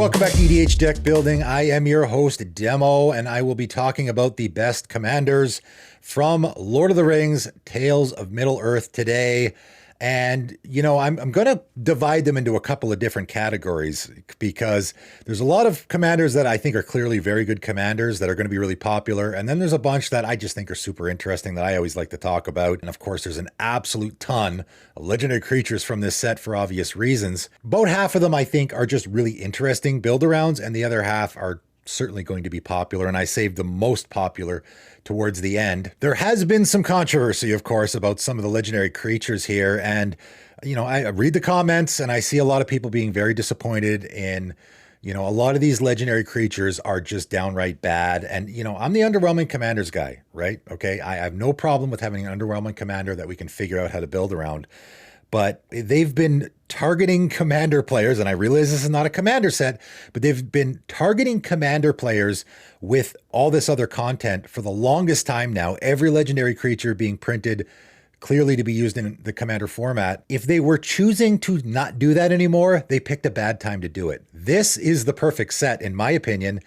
welcome back to EDH Deck Building. I am your host, Demo, and I will be talking about the best commanders from Lord of the Rings, Tales of Middle-earth today. And, you know, I'm going to divide them into a couple of different categories because there's a lot of commanders that I think are clearly very good commanders that are going to be really popular. And then there's a bunch that I just think are super interesting that I always like to talk about. And of course, there's an absolute ton of legendary creatures from this set for obvious reasons. About half of them, I think, are just really interesting build-arounds, and the other half are certainly going to be popular, and I saved the most popular towards the end. There has been some controversy, of course, about some of the legendary creatures here, and, you know, I read the comments and I see a lot of people being very disappointed in, you know, a lot of these legendary creatures are just downright bad. And, you know, I'm the underwhelming commanders guy, right? Okay, I have no problem with having an underwhelming commander that we can figure out how to build around. But they've been targeting commander players, and I realize this is not a commander set, but they've been targeting commander players with all this other content for the longest time now. Every legendary creature being printed clearly to be used in the commander format. If they were choosing to not do that anymore, they picked a bad time to do it. This is the perfect set, in my opinion,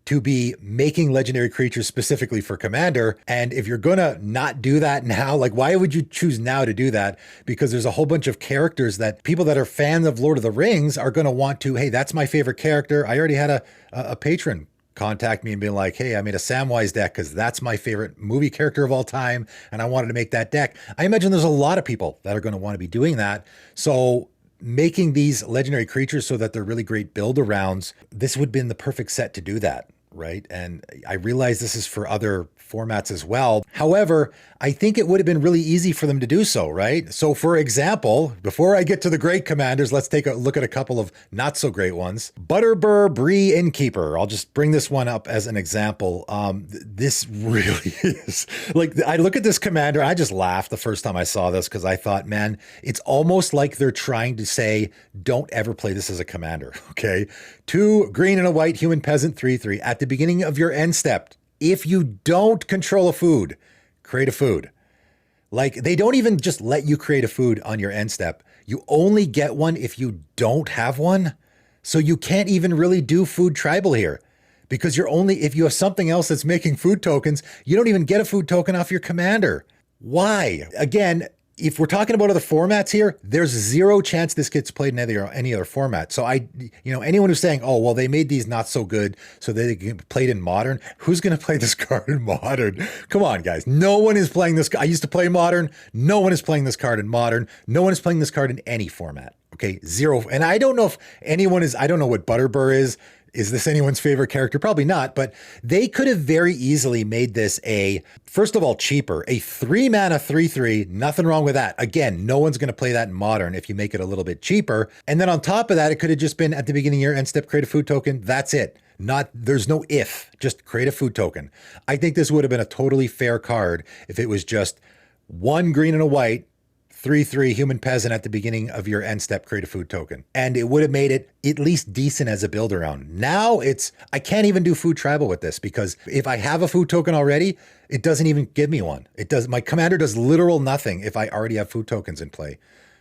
to be making legendary creatures specifically for commander. And if you're gonna not do that now, like, why would you choose now to do that? Because there's a whole bunch of characters that people that are fans of Lord of the Rings are gonna want to, hey, that's my favorite character. I already had a patron contact me and be like, hey, I made a Samwise deck because that's my favorite movie character of all time, and I wanted to make that deck. I imagine there's a lot of people that are gonna want to be doing that. So making these legendary creatures so that they're really great build-arounds, this would have been the perfect set to do that. Right. And I realize this is for other formats as well. However, I think it would have been really easy for them to do so, right? So for example, before I get to the great commanders, let's take a look at a couple of not so great ones. Butterbur, Bree, Innkeeper. I'll just bring this one up as an example. This really is like, I look at this commander, I just laughed the first time I saw this because I thought, man, it's almost like they're trying to say, don't ever play this as a commander. Okay. 2 green and a white human peasant 3/3 at the beginning of your end step. If you don't control a food, create a food. Like, they don't even just let you create a food on your end step. You only get one if you don't have one. So you can't even really do food tribal here because you're only, if you have something else that's making food tokens, you don't even get a food token off your commander. Why? Again, if we're talking about other formats here, there's zero chance this gets played in any other format. So anyone who's saying, oh, well, they made these not so good so they can be played in modern. Who's going to play this card in modern? Come on, guys. No one is playing this. I used to play modern. No one is playing this card in modern. No one is playing this card in any format. Okay, zero. And I don't know if anyone is, I don't know what Butterbur is. Is this anyone's favorite character? Probably not, but they could have very easily made this first of all, cheaper. A 3-mana 3/3, nothing wrong with that. Again, no one's going to play that in modern if you make it a little bit cheaper. And then on top of that, it could have just been at the beginning of your end step, create a food token. That's it. There's no if, just create a food token. I think this would have been a totally fair card if it was just 1 green and a white, 3/3 human peasant at the beginning of your end step, create a food token. And it would have made it at least decent as a build around. Now I can't even do food tribal with this because if I have a food token already, it doesn't even give me one. My commander does literal nothing if I already have food tokens in play.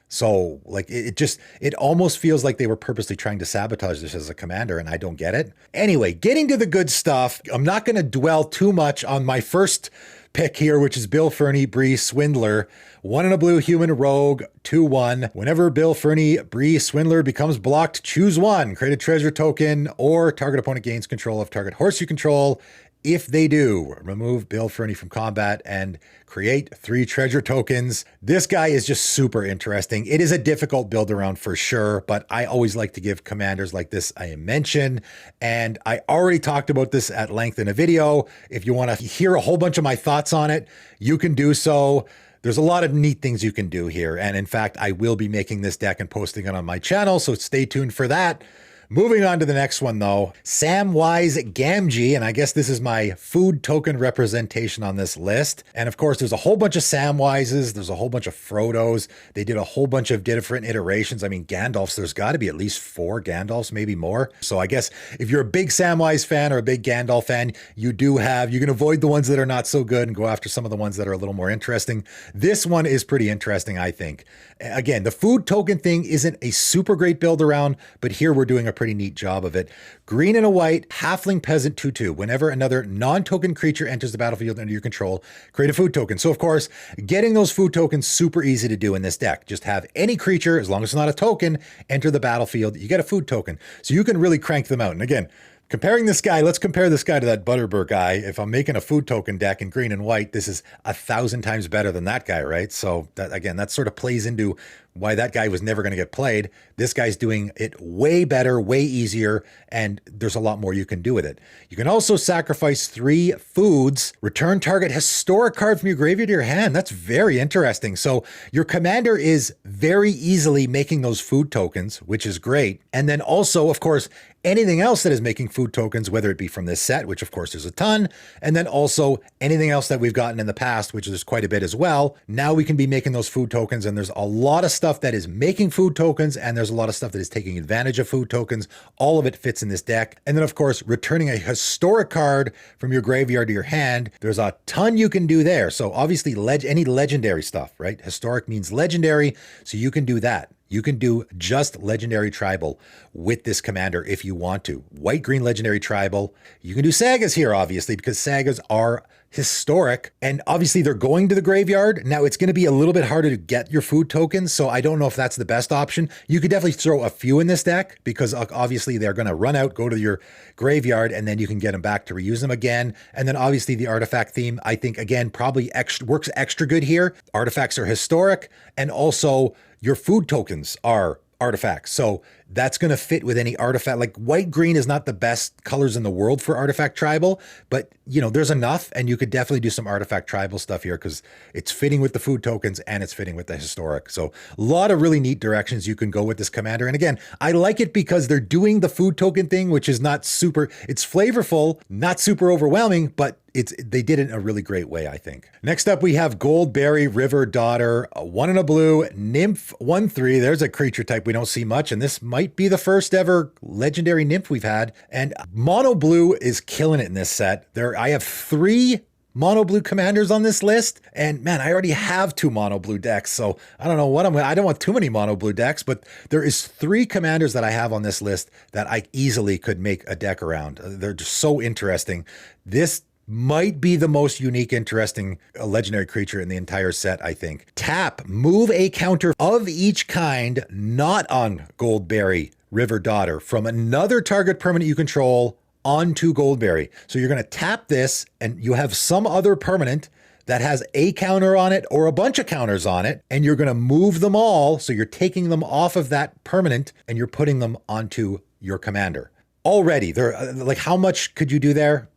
So like it almost feels like they were purposely trying to sabotage this as a commander, and I don't get it. Anyway, getting to the good stuff, I'm not going to dwell too much on my first pick here, which is Bill Ferny, Bree, Swindler. 1 and a blue human rogue, 2/1. Whenever Bill Ferny, Bree, Swindler becomes blocked, choose one. Create a treasure token, or target opponent gains control of target horse you control. If they do, remove Bill Ferny from combat and create 3 treasure tokens. This guy is just super interesting. It is a difficult build around for sure, but I always like to give commanders like this a mention. And I already talked about this at length in a video. If you want to hear a whole bunch of my thoughts on it, you can do so. There's a lot of neat things you can do here. And in fact, I will be making this deck and posting it on my channel, so stay tuned for that. Moving on to the next one, though, Samwise Gamgee, and I guess this is my food token representation on this list. And of course, there's a whole bunch of Samwises, there's a whole bunch of Frodos. They did a whole bunch of different iterations. I mean, Gandalfs, there's got to be at least 4 Gandalfs, maybe more. So I guess if you're a big Samwise fan or a big Gandalf fan, you can avoid the ones that are not so good and go after some of the ones that are a little more interesting. This one is pretty interesting, I think. Again, the food token thing isn't a super great build around, but here we're doing a pretty neat job of it. Green and a white, halfling peasant 2/2. Whenever another non-token creature enters the battlefield under your control, create a food token. So of course, getting those food tokens, super easy to do in this deck. Just have any creature, as long as it's not a token, enter the battlefield, you get a food token. So you can really crank them out. And again, comparing this guy, let's compare this guy to that Butterbur guy. If I'm making a food token deck in green and white, this is 1,000 times better than that guy, right? So that, again, that sort of plays into why that guy was never going to get played. This guy's doing it way better, way easier, and there's a lot more you can do with it. You can also sacrifice 3 foods, return target historic card from your graveyard to your hand. That's very interesting. So your commander is very easily making those food tokens, which is great. And then also, of course, anything else that is making food tokens, whether it be from this set, which of course there's a ton, and then also anything else that we've gotten in the past, which is quite a bit as well. Now we can be making those food tokens, and there's a lot of stuff that is making food tokens, and there's a lot of stuff that is taking advantage of food tokens. All of it fits in this deck. And then of course, returning a historic card from your graveyard to your hand, there's a ton you can do there. So obviously any legendary stuff, right? Historic means legendary, so you can do that. You can do just legendary tribal with this commander if you want to. White, green, legendary tribal. You can do sagas here, obviously, because sagas are historic, and obviously they're going to the graveyard. Now it's going to be a little bit harder to get your food tokens, so I don't know if that's the best option. You could definitely throw a few in this deck because obviously they're going to run out, go to your graveyard, and then you can get them back to reuse them again. And then obviously the artifact theme, I think, again, probably works extra good here. Artifacts are historic, and also your food tokens are artifacts. So that's going to fit with any artifact. Like white, green is not the best colors in the world for artifact tribal, but you know, there's enough, and you could definitely do some artifact tribal stuff here because it's fitting with the food tokens and it's fitting with the historic. So a lot of really neat directions you can go with this commander. And again, I like it because they're doing the food token thing, which is not super, it's flavorful, not super overwhelming, but they did it in a really great way, I think. Next up, we have Goldberry, River Daughter, 1 and a blue, Nymph 1/3. There's a creature type we don't see much, and this might be the first ever legendary nymph we've had. And mono blue is killing it in this set. I have 3 mono blue commanders on this list, and man, I already have 2 mono blue decks, so I don't know what I don't want too many mono blue decks, but there is 3 commanders that I have on this list that I easily could make a deck around. They're just so interesting. This might be the most unique, interesting legendary creature in the entire set, I think. Tap, move a counter of each kind not on Goldberry, River Daughter, from another target permanent you control onto Goldberry. So you're going to tap this, and you have some other permanent that has a counter on it or a bunch of counters on it, and you're going to move them all. So you're taking them off of that permanent and you're putting them onto your commander. Already, like, how much could you do there?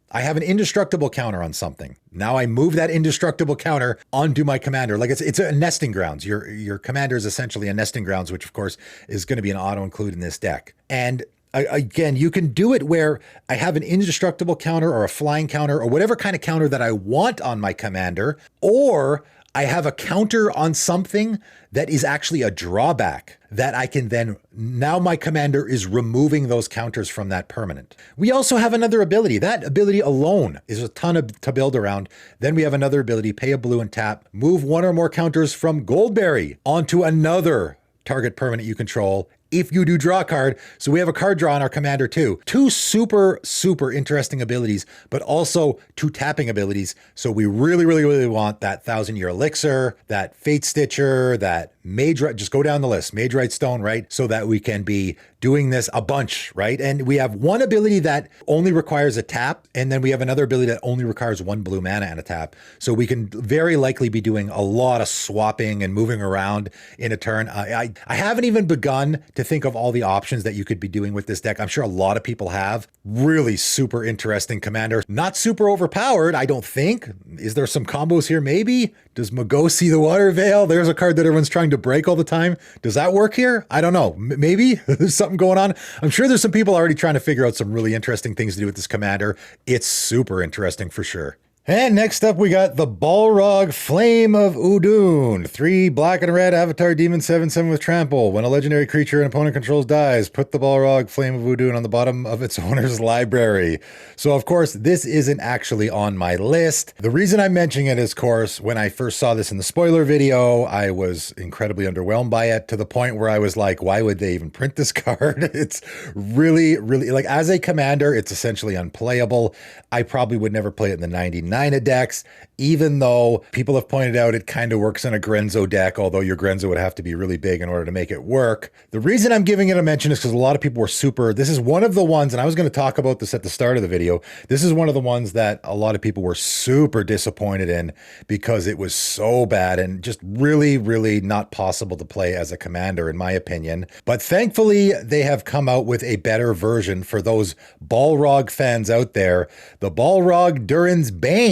I have an indestructible counter on something. Now I move that indestructible counter onto my commander. Like it's a nesting grounds. Your commander is essentially a nesting grounds, which of course is going to be an auto include in this deck. And again, you can do it where I have an indestructible counter or a flying counter or whatever kind of counter that I want on my commander, or I have a counter on something that is actually a drawback that I can then, now my commander is removing those counters from that permanent. We also have another ability. That ability alone is a ton to build around. Then we have another ability, pay a blue and tap, move 1 or more counters from Goldberry onto another target permanent you control if you do draw a card. So we have a card draw on our commander too. 2 super, super interesting abilities, but also 2 tapping abilities. So we really, really, really want that 1,000-Year Elixir, that Fate Stitcher, that Mage, just go down the list, Mage Right Stone, right? So that we can be doing this a bunch, right? And we have one ability that only requires a tap, and then we have another ability that only requires 1 blue mana and a tap. So we can very likely be doing a lot of swapping and moving around in a turn. I haven't even begun to think of all the options that you could be doing with this deck. I'm sure a lot of people have. Really super interesting commander. Not super overpowered, I don't think. Is there some combos here? Maybe. Does Mago see the Water Veil? There's a card that everyone's trying to break all the time. Does that work here? I don't know. Maybe there's something going on. I'm sure there's some people already trying to figure out some really interesting things to do with this commander. It's super interesting for sure. And next up, we got the Balrog Flame of Udun. 3 black and red Avatar Demon 7/7 with Trample. When a legendary creature an opponent controls dies, put the Balrog Flame of Udun on the bottom of its owner's library. So, of course, this isn't actually on my list. The reason I'm mentioning it is, of course, when I first saw this in the spoiler video, I was incredibly underwhelmed by it to the point where I was like, why would they even print this card? It's really, really, like, as a commander, it's essentially unplayable. I probably would never play it in the 99 decks, even though people have pointed out it kind of works in a Grenzo deck, although your Grenzo would have to be really big in order to make it work. The reason I'm giving it a mention is because a lot of people were this is one of the ones, and I was going to talk about this at the start of the video, this is one of the ones that a lot of people were super disappointed in because it was so bad and just really, really not possible to play as a commander, in my opinion. But thankfully, they have come out with a better version for those Balrog fans out there, the Balrog Durens Bane.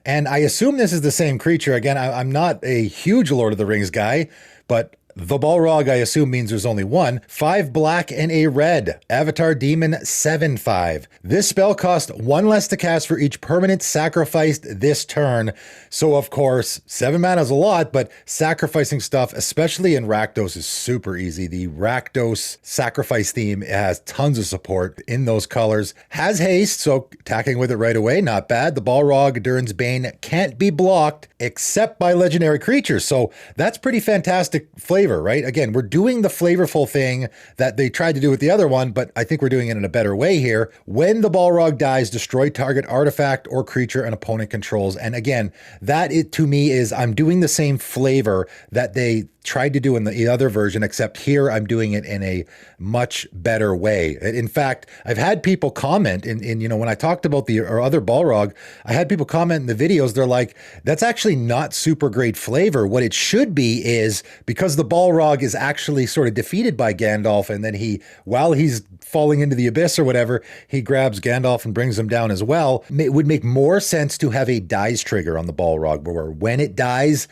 And I assume this is the same creature. Again, I'm not a huge Lord of the Rings guy, but the Balrog, I assume, means there's only one. 5 black and a red. Avatar Demon 7/5. This spell costs 1 less to cast for each permanent sacrificed this turn. So, of course, 7 mana is a lot, but sacrificing stuff, especially in Rakdos, is super easy. The Rakdos sacrifice theme has tons of support in those colors. Has haste, so attacking with it right away, not bad. The Balrog Durens Bane can't be blocked except by legendary creatures. So that's pretty fantastic flavor, right? Again, we're doing the flavorful thing that they tried to do with the other one, but I think we're doing it in a better way here. When the Balrog dies, destroy target artifact or creature an opponent controls. And again, that to me is I'm doing the same flavor that they tried to do in the other version, except here I'm doing it in a much better way. In fact, I've had people comment in when I talked about the other Balrog, I had people comment in the videos, they're like, that's actually not super great flavor. What it should be is, because the Balrog is actually sort of defeated by Gandalf, and then while he's falling into the abyss or whatever, he grabs Gandalf and brings him down as well. It would make more sense to have a dies trigger on the Balrog, where when it dies,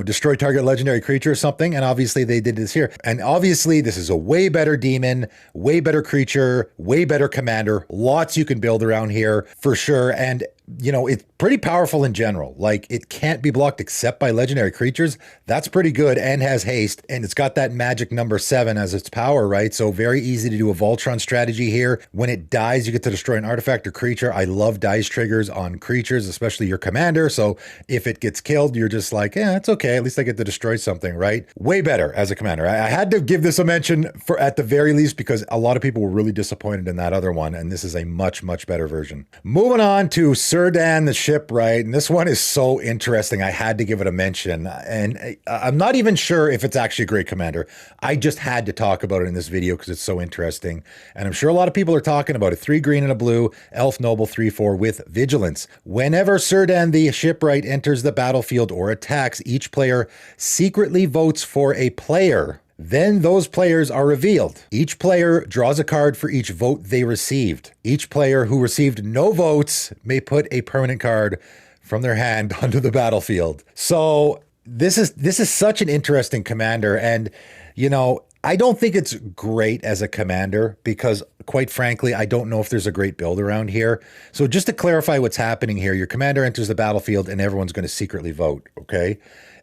destroy target legendary creature or something. And obviously they did this here. And obviously this is a way better demon, way better creature, way better commander. Lots you can build around here for sure. And it's pretty powerful in general. Like, it can't be blocked except by legendary creatures. That's pretty good and has haste. And it's got that magic number 7 as its power, right? So very easy to do a Voltron strategy here. When it dies, you get to destroy an artifact or creature. I love dice triggers on creatures, especially your commander. So if it gets killed, you're just like, it's okay. At least I get to destroy something, right? Way better as a commander. I had to give this a mention for at the very least, because a lot of people were really disappointed in that other one. And this is a much, much better version. Moving on to Círdan the Shipwright, and this one is so interesting. I had to give it a mention, and I'm not even sure if it's actually a great commander. I just had to talk about it in this video because it's so interesting, and I'm sure a lot of people are talking about it. 3 green and a blue, Elf Noble 3/4 with Vigilance. Whenever Círdan the Shipwright enters the battlefield or attacks, each player secretly votes for a player. Then those players are revealed. Each player draws a card for each vote they received. Each player who received no votes may put a permanent card from their hand onto the battlefield. So this is such an interesting commander, and I don't think it's great as a commander because, quite frankly, I don't know if there's a great build around here. So just to clarify what's happening here, your commander enters the battlefield and everyone's going to secretly vote, okay?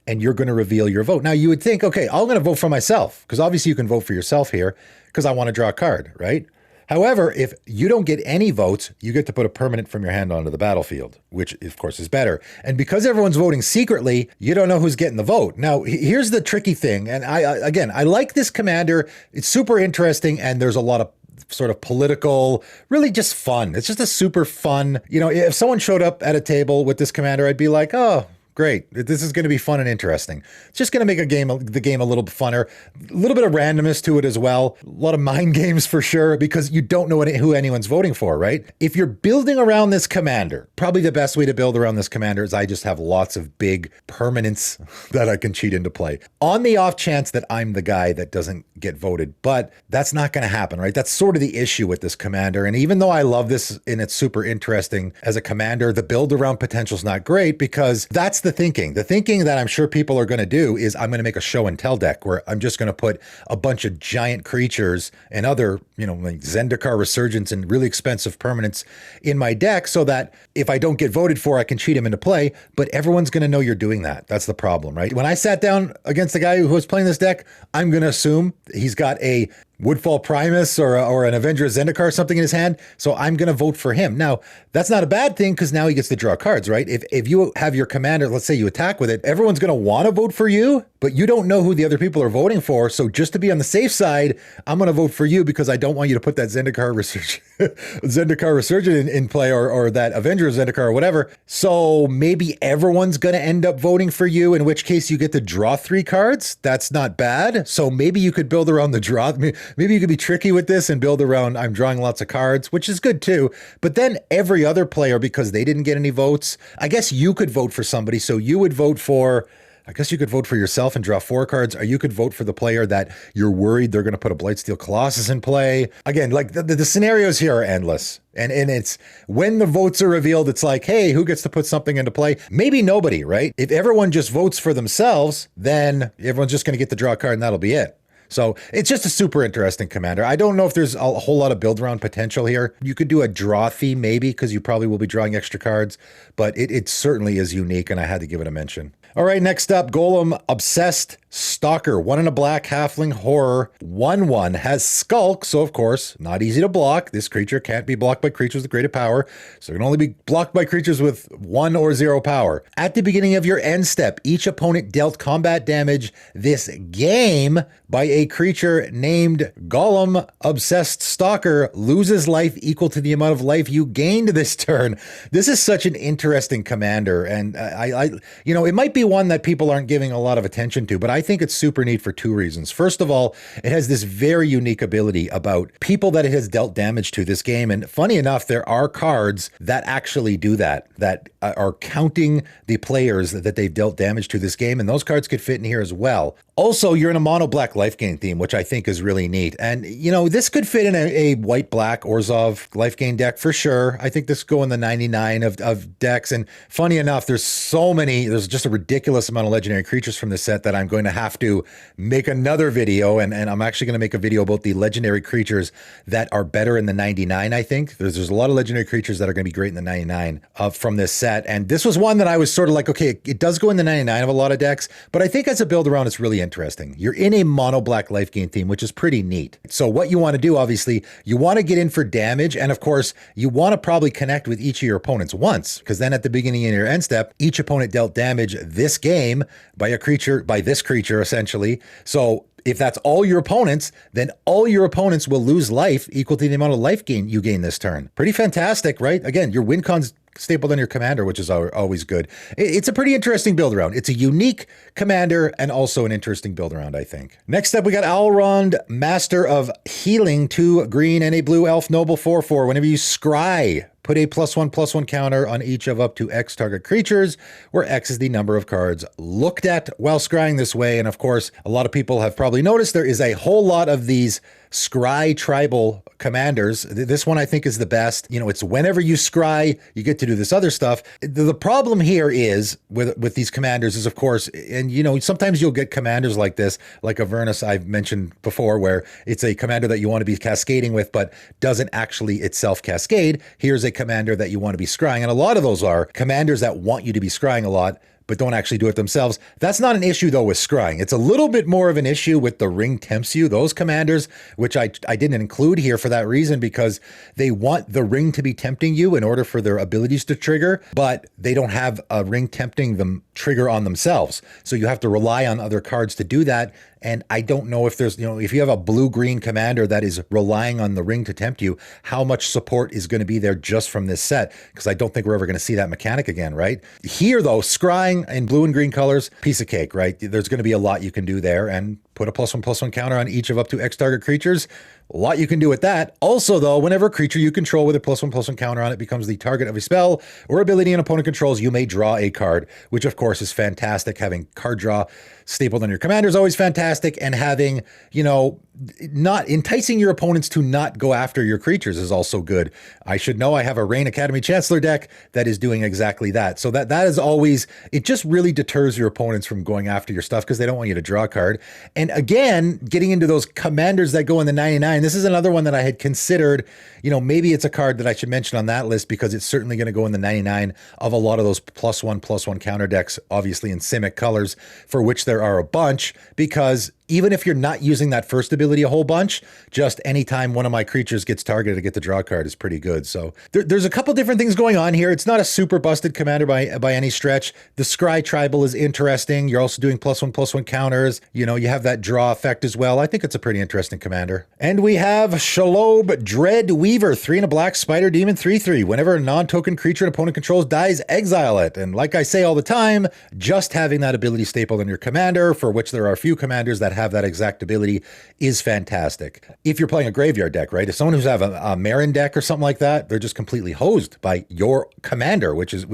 And you're going to reveal your vote. Now, you would think, okay, I'm going to vote for myself, because obviously you can vote for yourself here because I want to draw a card, right? However, if you don't get any votes, you get to put a permanent from your hand onto the battlefield, which of course is better. And because everyone's voting secretly, you don't know who's getting the vote. Now, here's the tricky thing. And I like this commander. It's super interesting. And there's a lot of sort of political, really just fun. It's just a super fun, if someone showed up at a table with this commander, I'd be like, oh, great. This is going to be fun and interesting. It's just going to make the game a little funner. A little bit of randomness to it as well. A lot of mind games for sure, because you don't know who anyone's voting for, right? If you're building around this commander, probably the best way to build around this commander is I just have lots of big permanents that I can cheat into play. On the off chance that I'm the guy that doesn't get voted, but that's not going to happen, right? That's sort of the issue with this commander. And even though I love this and it's super interesting as a commander, the build around potential is not great, because that's the the thinking. The thinking that I'm sure people are going to do is I'm going to make a show and tell deck where I'm just going to put a bunch of giant creatures and other, like Zendikar Resurgence and really expensive permanents in my deck so that if I don't get voted for, I can cheat him into play. But everyone's going to know you're doing that. That's the problem, right? When I sat down against the guy who was playing this deck, I'm going to assume he's got a Woodfall Primus or an Avenger of Zendikar or something in his hand, so I'm going to vote for him. Now, that's not a bad thing because now he gets to draw cards, right? If you have your commander, let's say you attack with it, everyone's going to want to vote for you, but you don't know who the other people are voting for. So just to be on the safe side, I'm going to vote for you because I don't want you to put that Zendikar Resurgent in play or that Avenger of Zendikar or whatever. So maybe everyone's going to end up voting for you, in which case you get to draw 3 cards. That's not bad. So maybe you could build around the draw. Maybe you could be tricky with this and build around I'm drawing lots of cards, which is good too. But then every other player, because they didn't get any votes, I guess you could vote for somebody. So you would vote for, I guess you could vote for yourself and draw 4 cards, or you could vote for the player that you're worried they're going to put a Blightsteel Colossus in play. Again, like the scenarios here are endless. And it's when the votes are revealed, it's like, hey, who gets to put something into play? Maybe nobody, right? If everyone just votes for themselves, then everyone's just going to get to draw a card and that'll be it. So it's just a super interesting commander. I don't know if there's a whole lot of build around potential here. You could do a draw theme maybe because you probably will be drawing extra cards, but it certainly is unique and I had to give it a mention. All right, next up, GolemObsessed Stalker, 1 and a black halfling horror, 1/1, has Skulk, so of course, not easy to block. This creature can't be blocked by creatures with greater power, so it can only be blocked by creatures with 1 or 0 power. At the beginning of your end step, each opponent dealt combat damage this game by a creature named GolemObsessed Stalker loses life equal to the amount of life you gained this turn. This is such an interesting commander, and it might be one that people aren't giving a lot of attention to, but I think it's super neat for 2 reasons. First of all, it has this very unique ability about people that it has dealt damage to this game. And funny enough, there are cards that actually do that are counting the players that they've dealt damage to this game. And those cards could fit in here as well. Also, you're in a mono black life gain theme, which I think is really neat. And, this could fit in a white black Orzhov life gain deck for sure. I think this go in the 99 of decks. And funny enough, there's just a ridiculous amount of legendary creatures from this set that I'm going to have to make another video. And I'm actually going to make a video about the legendary creatures that are better in the 99, I think. There's a lot of legendary creatures that are going to be great in the 99 from this set. And this was one that I was sort of like, okay, it does go in the 99 of a lot of decks, but I think as a build around, it's really interesting. You're in a mono black life gain theme, which is pretty neat. So what you want to do, obviously, you want to get in for damage. And of course, you want to probably connect with each of your opponents once, because then at the beginning of your end step, each opponent dealt damage this game by this creature, essentially. So if that's all your opponents, then all your opponents will lose life equal to the amount of life gain you gain this turn. Pretty fantastic, right? Again, your win con's stapled on your commander, which is always good. It's a pretty interesting build around. It's a unique commander and also an interesting build around, I think. Next up, we got Elrond, Master of Healing, 2 green and a blue elf noble 4/4. Whenever you scry, put a +1/+1 counter on each of up to X target creatures, where X is the number of cards looked at while scrying this way. And of course, a lot of people have probably noticed there is a whole lot of these scry tribal commanders. This one I think is the best. It's whenever you scry, you get to do this other stuff. The problem here is with these commanders is, of course, and sometimes you'll get commanders like this, like Avernus I've mentioned before, where it's a commander that you want to be cascading with, but doesn't actually itself cascade. Here's a commander that you want to be scrying. And a lot of those are commanders that want you to be scrying a lot, but don't actually do it themselves. That's not an issue, though, with scrying. It's a little bit more of an issue with the ring tempts you. Those commanders, which I didn't include here for that reason, because they want the ring to be tempting you in order for their abilities to trigger, but they don't have a ring tempting them trigger on themselves. So you have to rely on other cards to do that. And I don't know if there's, if you have a blue-green commander that is relying on the ring to tempt you, how much support is going to be there just from this set? Because I don't think we're ever going to see that mechanic again, right? Here, though, scrying in blue and green colors, piece of cake, right? There's going to be a lot you can do there, and put a +1/+1 counter on each of up to X target creatures. A lot you can do with that. Also, though, whenever a creature you control with a +1/+1 counter on it becomes the target of a spell or ability an opponent controls, you may draw a card, which of course is fantastic. Having card draw stapled on your commander is always fantastic, and having, not enticing your opponents to not go after your creatures is also good. I should know I have a Rain Academy Chancellor deck that is doing exactly that. So that is always, it just really deters your opponents from going after your stuff because they don't want you to draw a card. And again, getting into those commanders that go in the 99, this is another one that I had considered, maybe it's a card that I should mention on that list because it's certainly going to go in the 99 of a lot of those +1/+1 counter decks, obviously in Simic colors, for which there are a bunch, because even if you're not using that first ability a whole bunch, just anytime one of my creatures gets targeted to get the draw card is pretty good. So there's a couple different things going on here. It's not a super busted commander by any stretch. The Scry Tribal is interesting. You're also doing +1/+1 counters. You have that draw effect as well. I think it's a pretty interesting commander. And we have Shalom Dread Weaver, 3 and a black spider demon 3/3. Whenever a non-token creature an opponent controls dies, exile it. And like I say all the time, just having that ability stapled on your commander, for which there are a few commanders that have that exact ability, is fantastic. If you're playing a graveyard deck, right? If someone who's have a Marin deck or something like that, they're just completely hosed by your commander, which is,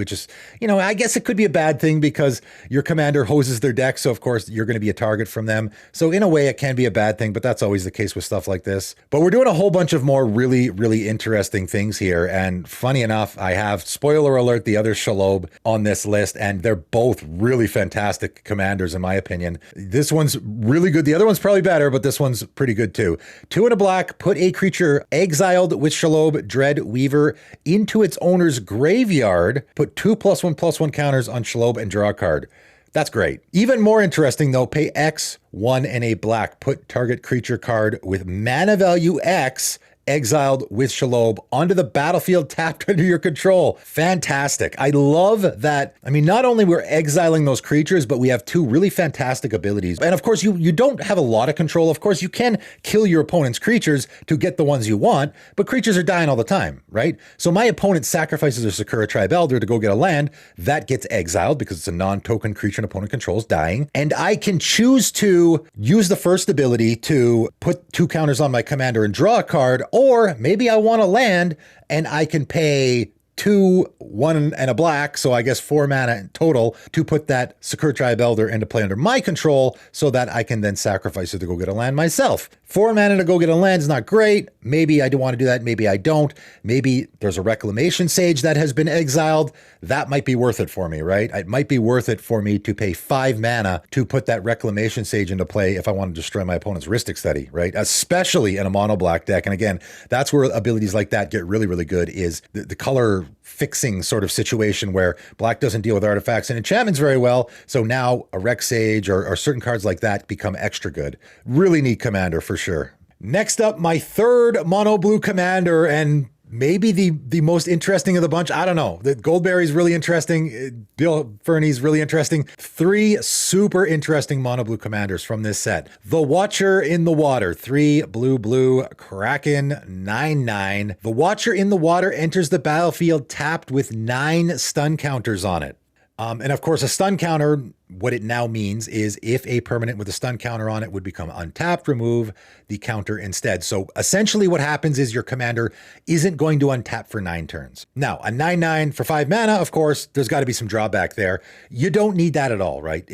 I guess it could be a bad thing because your commander hoses their deck. So of course you're going to be a target from them. So in a way it can be a bad thing, but that's always the case with stuff like this. But we're doing a whole bunch of more really, really interesting things here. And funny enough, I have, spoiler alert, the other Shalom on this list, and they're both really fantastic commanders in my opinion. This one's really good. The other one's probably better, but this one's pretty good too. 2 and a black, put a creature exiled with Shalom Dread Weaver into its owner's graveyard. Put 2 +1/+1 counters on Shalom and draw a card. That's great. Even more interesting though, pay X, 1 and a black, put target creature card with mana value X exiled with Shalom onto the battlefield tapped under your control. Fantastic. I love that. I mean, not only we're exiling those creatures, but we have 2 really fantastic abilities. And of course, you don't have a lot of control. Of course, you can kill your opponent's creatures to get the ones you want, but creatures are dying all the time, right? So my opponent sacrifices a Sakura Tribe Elder to go get a land that gets exiled because it's a non-token creature an opponent controls dying. And I can choose to use the first ability to put 2 counters on my commander and draw a card. Or maybe I want to land and I can pay 2, 1 and a black, so I guess 4 mana in total, to put that Sakura Tribe Elder into play under my control so that I can then sacrifice it to go get a land myself. 4 mana to go get a land is not great. Maybe I do want to do that, maybe I don't. Maybe there's a Reclamation Sage that has been exiled. That might be worth it for me, right? It might be worth it for me to pay 5 mana to put that Reclamation Sage into play if I want to destroy my opponent's Rhystic Study, right? Especially in a mono black deck. And again, that's where abilities like that get really, really good, is the color fixing sort of situation where black doesn't deal with artifacts and enchantments very well. So now a Rec Sage or certain cards like that become extra good. Really neat commander for sure. Next up, my third mono blue commander, and maybe the most interesting of the bunch. I don't know. The Goldberry is really interesting. Bill Fernie's really interesting. 3 super interesting mono blue commanders from this set. The Watcher in the Water, 3 blue, Kraken, 9/9. The Watcher in the Water enters the battlefield tapped with 9 stun counters on it. And of course, a stun counter, what it now means is if a permanent with a stun counter on it would become untapped, remove the counter instead. So essentially what happens is your commander isn't going to untap for 9 turns. Now, a 9/9 for 5 mana, of course, there's got to be some drawback there. You don't need that at all, right?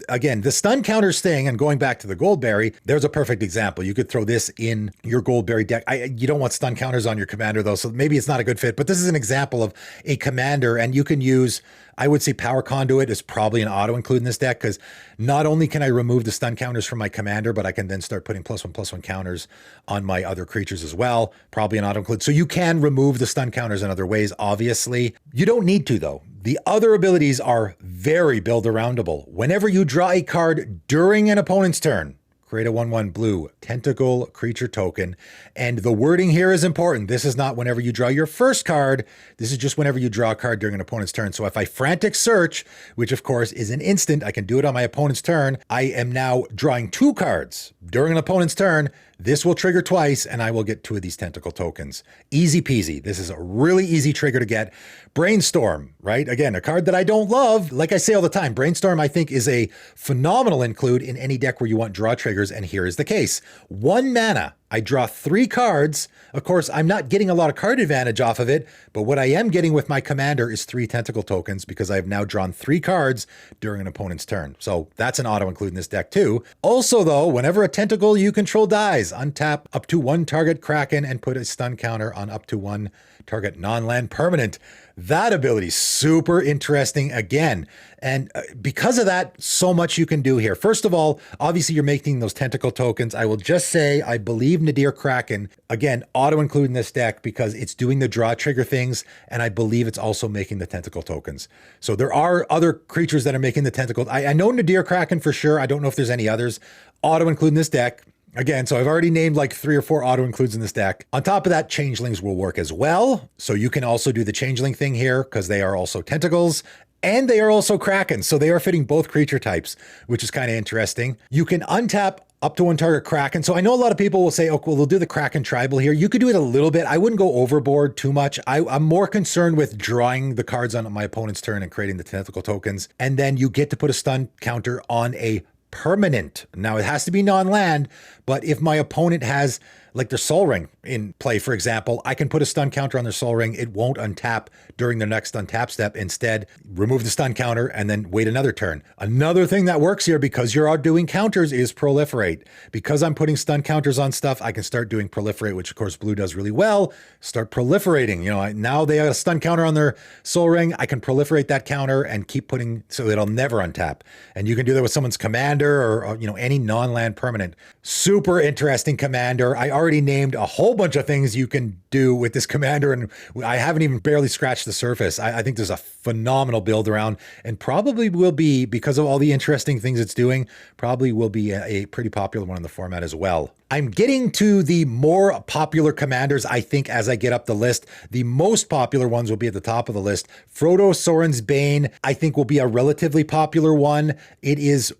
Again, the stun counters thing, and going back to the Goldberry, there's a perfect example. You could throw this in your Goldberry deck. You don't want stun counters on your commander though, so maybe it's not a good fit, but this is an example of a commander, and you can use, I would say Power Conduit is probably an auto include in this deck, because not only can I remove the stun counters from my commander, but I can then start putting +1/+1 counters on my other creatures as well. Probably an auto include. So you can remove the stun counters in other ways, obviously. You don't need to though. The other abilities are very build aroundable. Whenever you draw a card during an opponent's turn, create a 1/1 blue tentacle creature token. And the wording here is important. This is not whenever you draw your first card. This is just whenever you draw a card during an opponent's turn. So if I frantic search, which of course is an instant, I can do it on my opponent's turn. I am now drawing 2 cards during an opponent's turn. This will trigger twice and I will get 2 of these tentacle tokens. Easy peasy. This is a really easy trigger to get. Brainstorm, right? Again, a card that I don't love. Like I say all the time, Brainstorm I think is a phenomenal include in any deck where you want draw triggers, and here is the case. 1 mana I draw 3 cards. Of course, I'm not getting a lot of card advantage off of it, but what I am getting with my commander is 3 tentacle tokens because I have now drawn 3 cards during an opponent's turn. So that's an auto-include in this deck too. Also though, whenever a tentacle you control dies, untap up to 1 target Kraken and put a stun counter on up to 1 target non-land permanent. That ability is super interesting again. And because of that, so much you can do here. First of all, obviously you're making those tentacle tokens. I will just say, I believe Nadir Kraken, again, auto-include in this deck because it's doing the draw trigger things, and I believe it's also making the tentacle tokens. So there are other creatures that are making the tentacles. I know Nadir Kraken for sure. I don't know if there's any others. Auto-include in this deck. Again, so I've already named like 3 or 4 auto-includes in this deck. On top of that, changelings will work as well. So you can also do the changeling thing here because they are also tentacles and they are also Kraken. So they are fitting both creature types, which is kind of interesting. You can untap up to 1 target Kraken. So I know a lot of people will say, oh, well, they'll do the Kraken tribal here. You could do it a little bit. I wouldn't go overboard too much. I'm more concerned with drawing the cards on my opponent's turn and creating the tentacle tokens. And then you get to put a stun counter on a permanent. Now it has to be non-land, but if my opponent has like their Soul Ring in play, for example, I can put a stun counter on their Soul Ring. It won't untap during their next untap step. Instead, remove the stun counter and then wait another turn. Another thing that works here because you're out doing counters is proliferate. Because I'm putting stun counters on stuff, I can start doing proliferate, which of course blue does really well. Start proliferating. You know, now they have a stun counter on their Soul Ring. I can proliferate that counter and keep putting so it'll never untap. And you can do that with someone's commander or you know, any non-land permanent. Super interesting commander. I already named a whole bunch of things you can do with this commander, and I haven't even barely scratched the surface. I think there's a phenomenal build around, and probably will be, because of all the interesting things it's doing, probably will be a pretty popular one in the format as well. I'm getting to the more popular commanders, I think, as I get up the list. The most popular ones will be at the top of the list. Frodos Bane, I think, will be a relatively popular one. It is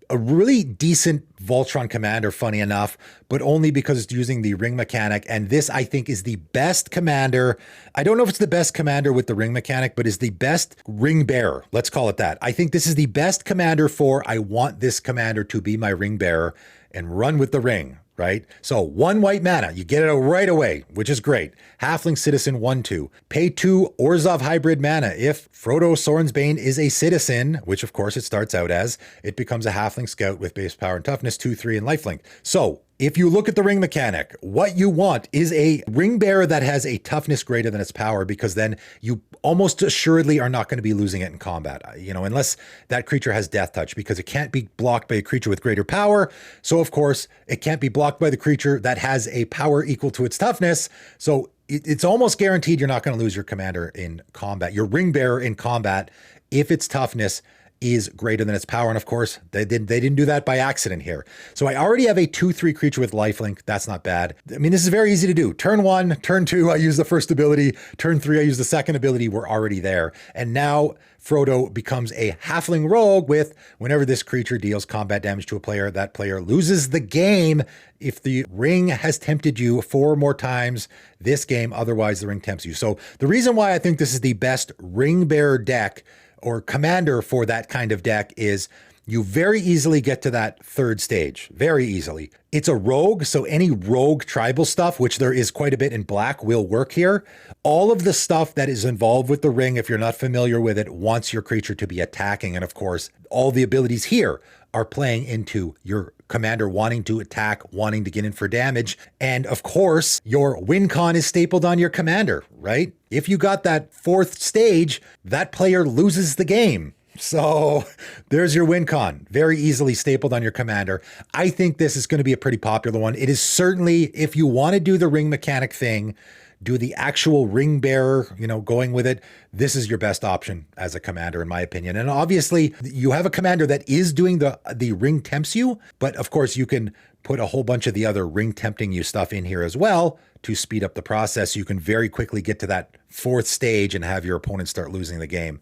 a really decent Voltron commander, funny enough, but only because it's using the ring mechanic. And this, I think, is the best commander. I don't know if it's the best commander with the ring mechanic, but is the best ring bearer. Let's call it that. I think this is the best commander for, I want this commander to be my ring bearer and run with the ring. Right? So 1 white mana, you get it right away, which is great. Halfling Citizen 1/2. Pay 2 Orzhov hybrid mana. If Frodos Bane is a citizen, which of course it starts out as, it becomes a halfling scout with base power and toughness 2/3 and lifelink. So if you look at the ring mechanic, what you want is a ring bearer that has a toughness greater than its power, because then you almost assuredly are not going to be losing it in combat, you know, unless that creature has death touch, because it can't be blocked by a creature with greater power. So of course it can't be blocked by the creature that has a power equal to its toughness. So it's almost guaranteed you're not going to lose your commander in combat, your ring bearer in combat, if its toughness is greater than its power. And of course, they didn't do that by accident here. So I already have a 2/3 creature with lifelink. That's not bad. I mean, this is very easy to do. Turn 1, turn 2, I use the first ability. Turn 3, I use the second ability. We're already there. And now Frodo becomes a halfling rogue with, whenever this creature deals combat damage to a player, that player loses the game if the ring has tempted you 4 more times this game. Otherwise, the ring tempts you. So the reason why I think this is the best ring bearer deck or commander for that kind of deck is you very easily get to that 3rd stage, very easily. It's a rogue, so any rogue tribal stuff, which there is quite a bit in black, will work here. All of the stuff that is involved with the ring, if you're not familiar with it, wants your creature to be attacking. And of course, all the abilities here are playing into your commander wanting to attack, wanting to get in for damage. And of course, your win con is stapled on your commander, right? If you got that 4th stage, that player loses the game. So there's your win con, very easily stapled on your commander. I think this is going to be a pretty popular one. It is certainly, if you want to do the ring mechanic thing, do the actual ring bearer, you know, going with it, this is your best option as a commander, in my opinion. And obviously you have a commander that is doing the ring tempts you, but of course you can put a whole bunch of the other ring tempting you stuff in here as well to speed up the process. You can very quickly get to that 4th stage and have your opponent start losing the game.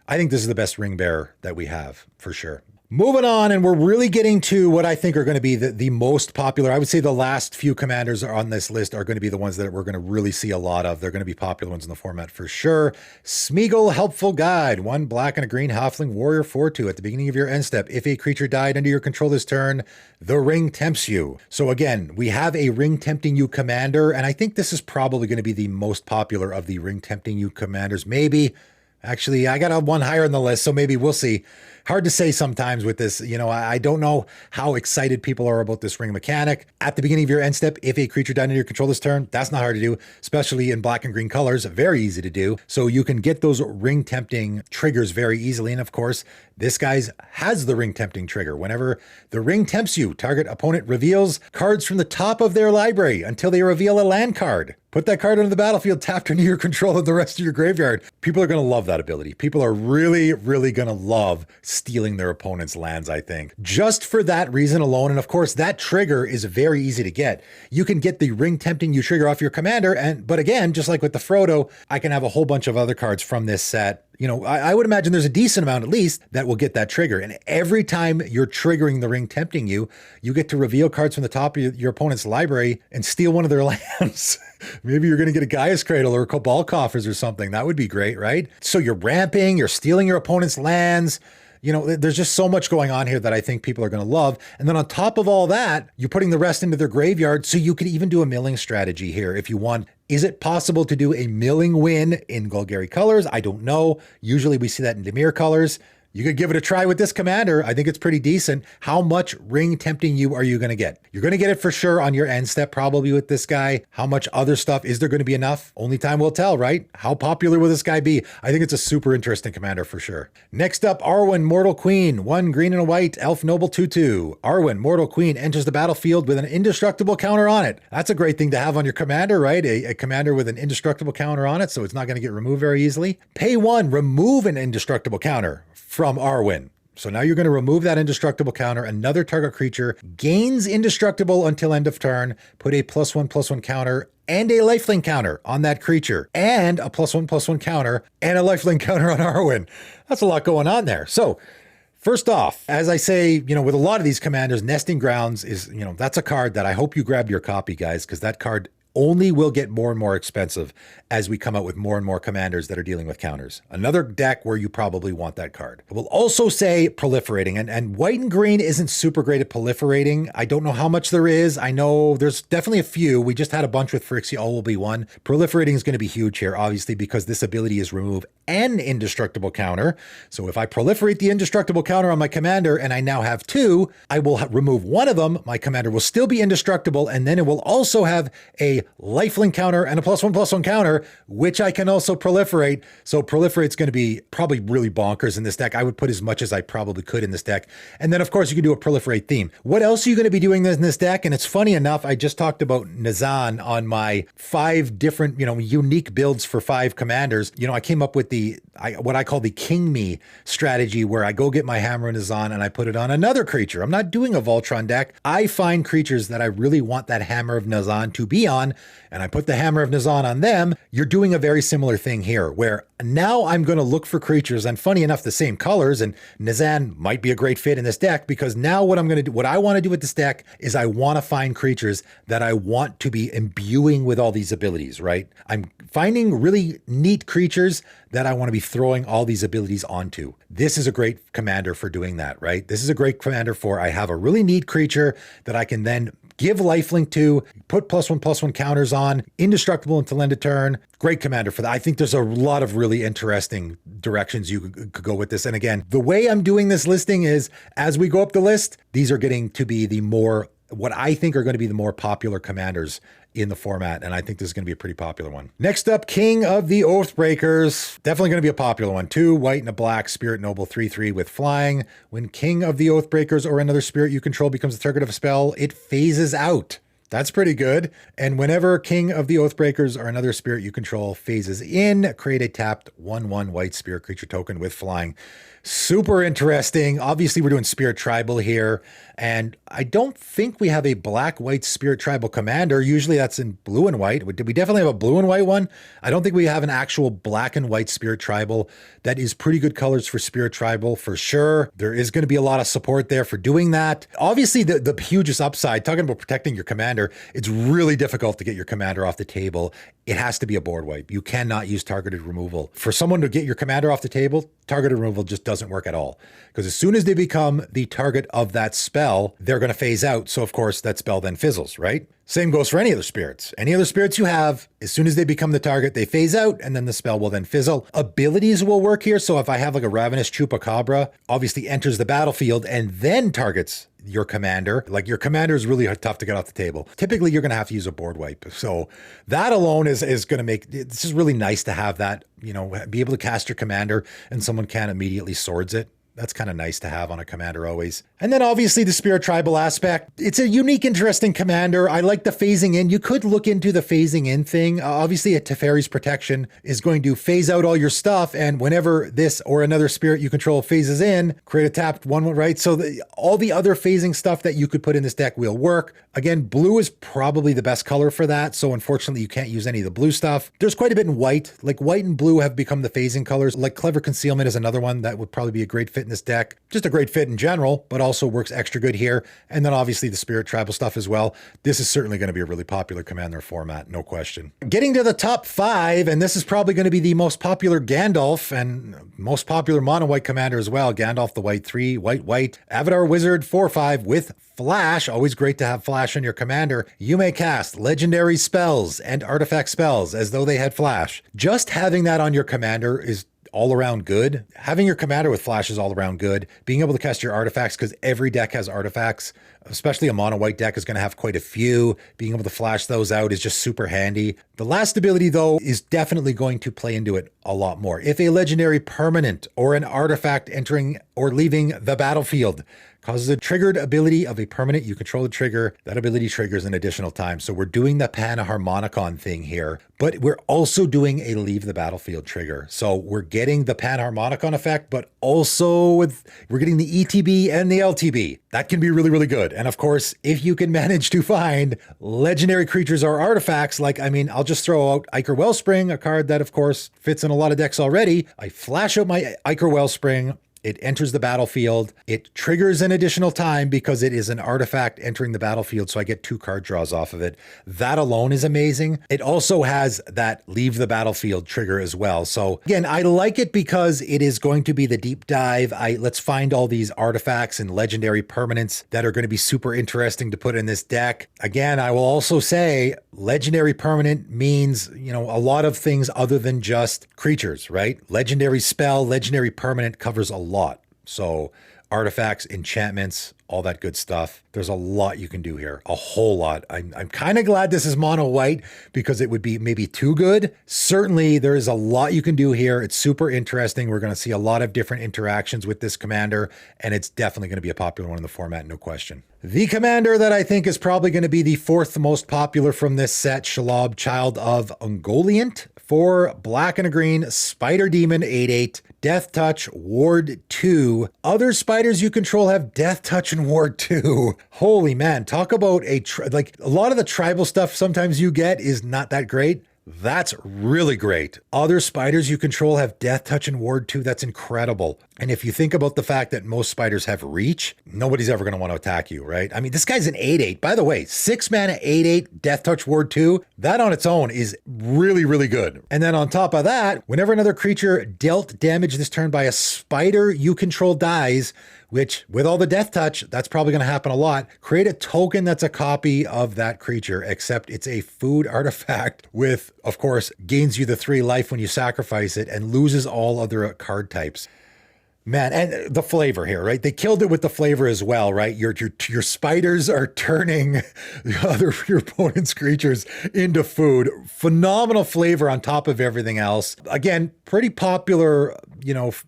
I think this is the best ring bearer that we have, for sure. Moving on, and we're really getting to what I think are going to be the most popular. I would say the last few commanders are on this list are going to be the ones that we're going to really see a lot of. They're going to be popular ones in the format for sure. Smeagol Helpful Guide. 1 black and a green halfling warrior 4/2. At the beginning of your end step, if a creature died under your control this turn, the ring tempts you. So again, we have a ring tempting you commander, and I think this is probably going to be the most popular of the ring tempting you commanders. Maybe. Actually, I got one higher on the list, so maybe we'll see. Hard to say sometimes with this. You know, I don't know how excited people are about this ring mechanic. At the beginning of your end step, if a creature died under your control this turn, that's not hard to do, especially in black and green colors. Very easy to do. So you can get those ring tempting triggers very easily. And of course, this guy has the ring tempting trigger. Whenever the ring tempts you, target opponent reveals cards from the top of their library until they reveal a land card. Put that card onto the battlefield, tapped under your control of the rest of your graveyard. People are going to love that ability. People are really, really going to love stealing their opponent's lands, I think. Just for that reason alone, and of course, that trigger is very easy to get. You can get the ring tempting you trigger off your commander, but again, just like with the Frodo, I can have a whole bunch of other cards from this set. You know, I would imagine there's a decent amount at least that will get that trigger. And every time you're triggering the ring tempting you, you get to reveal cards from the top of your opponent's library and steal one of their lands. Maybe you're going to get a Gaia's Cradle or a Cabal Coffers or something. That would be great, right? So you're ramping, you're stealing your opponent's lands. You know, there's just so much going on here that I think people are going to love. And then on top of all that, you're putting the rest into their graveyard. So you could even do a milling strategy here if you want. Is it possible to do a milling win in Goldberry colors? I don't know. Usually we see that in Dimir colors. You could give it a try with this commander. I think it's pretty decent. How much ring tempting you are you going to get? You're going to get it for sure on your end step, probably with this guy. How much other stuff? Is there going to be enough? Only time will tell, right? How popular will this guy be? I think it's a super interesting commander for sure. Next up, Arwen, Mortal Queen. 1 green and a white, Elf Noble 2/2. Arwen, Mortal Queen, enters the battlefield with an indestructible counter on it. That's a great thing to have on your commander, right? A commander with an indestructible counter on it, so it's not going to get removed very easily. Pay 1, remove an indestructible counter from Arwen. So now you're going to remove that indestructible counter. Another target creature gains indestructible until end of turn. Put a +1/+1 counter and a lifelink counter on that creature, and a +1/+1 counter and a lifelink counter on Arwen. That's a lot going on there. So first off, as I say, you know, with a lot of these commanders, Nesting Grounds is, you know, that's a card that I hope you grab your copy, guys, because that card only will get more and more expensive as we come out with more and more commanders that are dealing with counters. Another deck where you probably want that card. I will also say proliferating, and white and green isn't super great at proliferating. I don't know how much there is. I know there's definitely a few. We just had a bunch with Phyrexian, all will be one. Proliferating is going to be huge here, obviously, because this ability is remove an indestructible counter. So if I proliferate the indestructible counter on my commander and I now have 2, I will remove one of them. My commander will still be indestructible, and then it will also have a lifelink counter and a +1/+1 counter, which I can also proliferate. So proliferate's going to be probably really bonkers in this deck. I would put as much as I probably could in this deck. And then of course you can do a proliferate theme. What else are you going to be doing in this deck? And it's funny enough, I just talked about Nazan on my 5 different, you know, unique builds for 5 commanders. You know, I came up with what I call the King Me strategy, where I go get my Hammer of Nazan and I put it on another creature. I'm not doing a Voltron deck. I find creatures that I really want that Hammer of Nazan to be on, and I put the Hammer of Nazan on them. You're doing a very similar thing here, where now I'm going to look for creatures, and funny enough, the same colors, and Nazan might be a great fit in this deck, because now what I'm going to do, what I want to do with this deck is I want to find creatures that I want to be imbuing with all these abilities, right? I'm finding really neat creatures that I want to be throwing all these abilities onto. This is a great commander for doing that, right? This is a great commander for, I have a really neat creature that I can then give lifelink to, put +1/+1 counters on, indestructible until end of turn. Great commander for that. I think there's a lot of really interesting directions you could go with this. And again, the way I'm doing this listing is, as we go up the list, these are getting to be the more, what I think are going to be the more popular commanders in the format, and I think this is going to be a pretty popular one. Next up, King of the Oathbreakers. Definitely going to be a popular one. 2 white and a black, Spirit Noble 3/3 with flying. When King of the Oathbreakers or another spirit you control becomes the target of a spell, it phases out. That's pretty good. And whenever King of the Oathbreakers or another spirit you control phases in, create a tapped 1/1 white spirit creature token with flying. Super interesting. Obviously, we're doing Spirit Tribal here, and I don't think we have a black-white Spirit Tribal commander. Usually that's in blue and white. We definitely have a blue and white one. I don't think we have an actual black and white Spirit Tribal. That is pretty good colors for Spirit Tribal for sure. There is going to be a lot of support there for doing that. Obviously, the hugest upside, talking about protecting your commander, it's really difficult to get your commander off the table. It has to be a board wipe. You cannot use targeted removal. For someone to get your commander off the table, targeted removal just doesn't work at all. Because as soon as they become the target of that spell, they're going to phase out. So of course that spell then fizzles, right? Same goes for any other spirits. Any other spirits you have, as soon as they become the target, they phase out and then the spell will then fizzle. Abilities will work here. So if I have like a Ravenous Chupacabra, obviously enters the battlefield and then targets your commander. Like your commander is really tough to get off the table. Typically, you're going to have to use a board wipe. So that alone is going to make, this is really nice to have that, you know, be able to cast your commander and someone can't immediately swords it. That's kind of nice to have on a commander always. And then obviously the Spirit Tribal aspect. It's a unique, interesting commander. I like the phasing in. You could look into the phasing in thing. Obviously a Teferi's Protection is going to phase out all your stuff. And whenever this or another spirit you control phases in, create a tapped 1/1, right? So all the other phasing stuff that you could put in this deck will work. Again, blue is probably the best color for that. So unfortunately you can't use any of the blue stuff. There's quite a bit in white. Like white and blue have become the phasing colors. Like Clever Concealment is another one that would probably be a great fit in this deck. Just a great fit in general, but also works extra good here. And then obviously the Spirit Tribal stuff as well. This is certainly going to be a really popular commander format, no question. Getting to the top 5, and this is probably going to be the most popular Gandalf and most popular mono white commander as well. Gandalf the White, 3 white, Avatar Wizard, 4/5 with Flash. Always great to have Flash on your commander. You may cast legendary spells and artifact spells as though they had Flash. Just having that on your commander is all around good. Having your commander with Flash is all around good. Being able to cast your artifacts, because every deck has artifacts, especially a mono white deck is going to have quite a few. Being able to flash those out is just super handy. The last ability though is definitely going to play into it a lot more. If a legendary permanent or an artifact entering or leaving the battlefield causes a triggered ability of a permanent, you control the trigger, that ability triggers an additional time. So we're doing the Panharmonicon thing here, but we're also doing a leave the battlefield trigger. So we're getting the Panharmonicon effect, but also we're getting the ETB and the LTB. That can be really, really good. And of course, if you can manage to find legendary creatures or artifacts, like, I mean, I'll just throw out Ichor Wellspring, a card that of course fits in a lot of decks already. I flash out my Ichor Wellspring. It enters the battlefield. It triggers an additional time because it is an artifact entering the battlefield. So I get 2 card draws off of it. That alone is amazing. It also has that leave the battlefield trigger as well. So again, I like it because it is going to be the deep dive. Let's find all these artifacts and legendary permanents that are going to be super interesting to put in this deck. Again, I will also say legendary permanent means, you know, a lot of things other than just creatures, right? Legendary spell, legendary permanent covers a lot. So artifacts, enchantments, all that good stuff. There's a lot you can do here, a whole lot. I'm kind of glad this is mono white because it would be maybe too good. Certainly there is a lot you can do here. It's super interesting. We're going to see a lot of different interactions with this commander, and it's definitely going to be a popular one in the format, no question. The commander that I think is probably going to be the 4th most popular from this set, Shalom, Child of Ungoliant, for black and a green, Spider Demon, 8/8, Death Touch, Ward 2. Other spiders you control have Death Touch and Ward 2. Holy man, talk about like a lot of the tribal stuff sometimes you get is not that great. That's really great. Other spiders you control have Death Touch and Ward 2. That's incredible. And if you think about the fact that most spiders have reach, nobody's ever going to want to attack you, right? I mean, this guy's an 8/8. By the way, 6 mana, 8/8, Death Touch, Ward 2. That on its own is really, really good. And then on top of that, whenever another creature dealt damage this turn by a spider you control dies, which with all the Death Touch, that's probably going to happen a lot. Create a token that's a copy of that creature, except it's a food artifact with, of course, gains you the 3 life when you sacrifice it and loses all other card types. Man, and the flavor here, right? They killed it with the flavor as well, right? Your spiders are turning your opponent's creatures into food. Phenomenal flavor on top of everything else. Again, pretty popular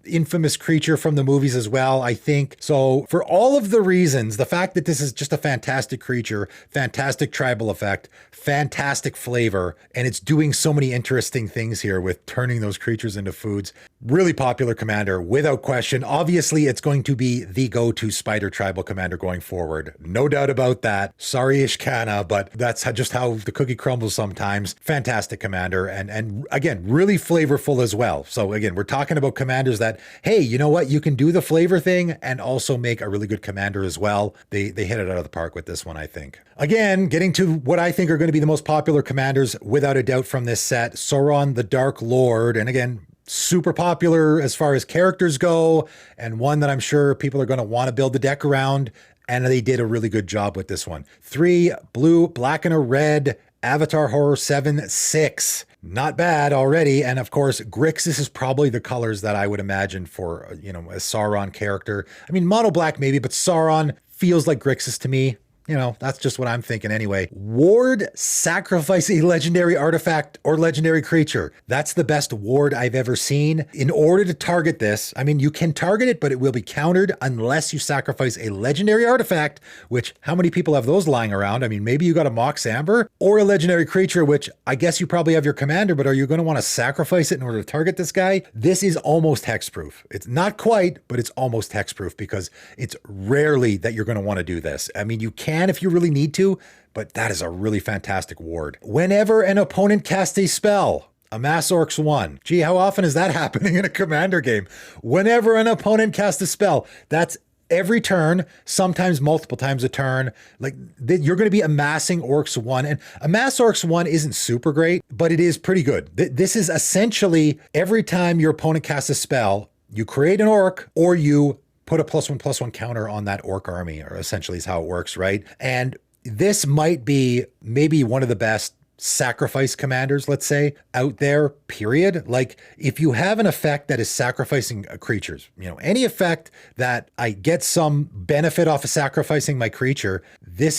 infamous creature from the movies as well, I think. So for all of the reasons, the fact that this is just a fantastic creature, fantastic tribal effect, fantastic flavor, and it's doing so many interesting things here with turning those creatures into foods. Really popular commander, without question. Obviously, it's going to be the go-to spider tribal commander going forward. No doubt about that. Sorry, Ishkana, but that's just how the cookie crumbles sometimes. Fantastic commander, and again, really flavorful as well. So again, we're talking about commanders that, hey, you know what? You can do the flavor thing and also make a really good commander as well. They hit it out of the park with this one, I think. Again, getting to what I think are going to be the most popular commanders, without a doubt, from this set. Sauron the Dark Lord, and again, super popular as far as characters go, and one that I'm sure people are going to want to build the deck around, and they did a really good job with this one. 3 blue, black, and a red, Avatar Horror 7/6. Not bad already. And of course, Grixis is probably the colors that I would imagine for, a Sauron character. I mean, mono black maybe, but Sauron feels like Grixis to me. That's just what I'm thinking anyway. Ward, sacrifice a legendary artifact or legendary creature. That's the best ward I've ever seen. In order to target this, I mean, you can target it, but it will be countered unless you sacrifice a legendary artifact, which how many people have those lying around? I mean, maybe you got a Mox Amber or a legendary creature, which I guess you probably have your commander, but are you going to want to sacrifice it in order to target this guy? This is almost hexproof. It's not quite, but it's almost hexproof because it's rarely that you're going to want to do this. I mean, you can if you really need to, but that is a really fantastic ward. Whenever an opponent casts a spell, amass Orcs 1. Gee, how often is that happening in a commander game? Whenever an opponent casts a spell, that's every turn, sometimes multiple times a turn. Like you're going to be amassing Orcs 1, and amass Orcs 1 isn't super great, but it is pretty good. This is essentially every time your opponent casts a spell, you create an Orc or you put a +1/+1 counter on that Orc army, or essentially is how it works, right? And this might be maybe one of the best sacrifice commanders, let's say, out there, period. Like if you have an effect that is sacrificing creatures, any effect that I get some benefit off of sacrificing my creature,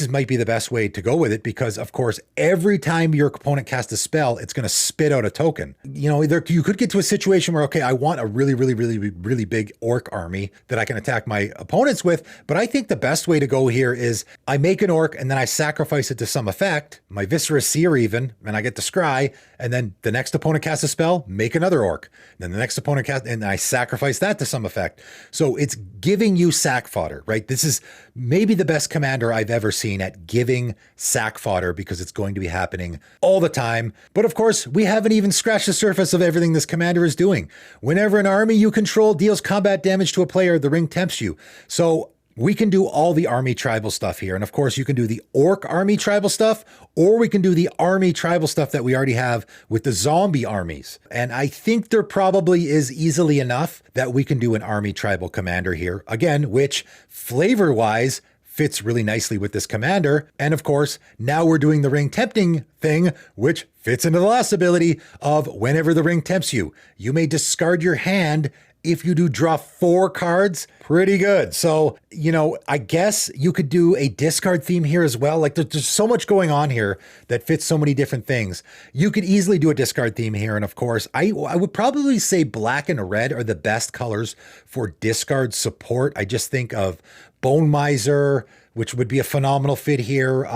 might be the best way to go with it, because of course, every time your opponent casts a spell, it's going to spit out a token. You could get to a situation where, okay, I want a really, really, really, really big Orc army that I can attack my opponents with, but I think the best way to go here is I make an Orc and then I sacrifice it to some effect, my Viscera Seer even, and I get the Scry, and then the next opponent casts a spell, make another Orc. Then the next opponent casts, and I sacrifice that to some effect. So it's giving you sack fodder, right? This is maybe the best commander I've ever seen at giving sack fodder, because it's going to be happening all the time. But of course, we haven't even scratched the surface of everything this commander is doing. Whenever an army you control deals combat damage to a player, the ring tempts you. So we can do all the army tribal stuff here. And of course, you can do the Orc army tribal stuff, or we can do the army tribal stuff that we already have with the zombie armies. And I think there probably is easily enough that we can do an army tribal commander here, again, which flavor-wise fits really nicely with this commander. And of course, now we're doing the ring tempting thing, which fits into the last ability of whenever the ring tempts you, you may discard your hand. If you do draw 4 cards, pretty good. So, I guess you could do a discard theme here as well. Like there's so much going on here that fits so many different things. You could easily do a discard theme here. And of course, I would probably say black and red are the best colors for discard support. I just think of Bone Miser, which would be a phenomenal fit here.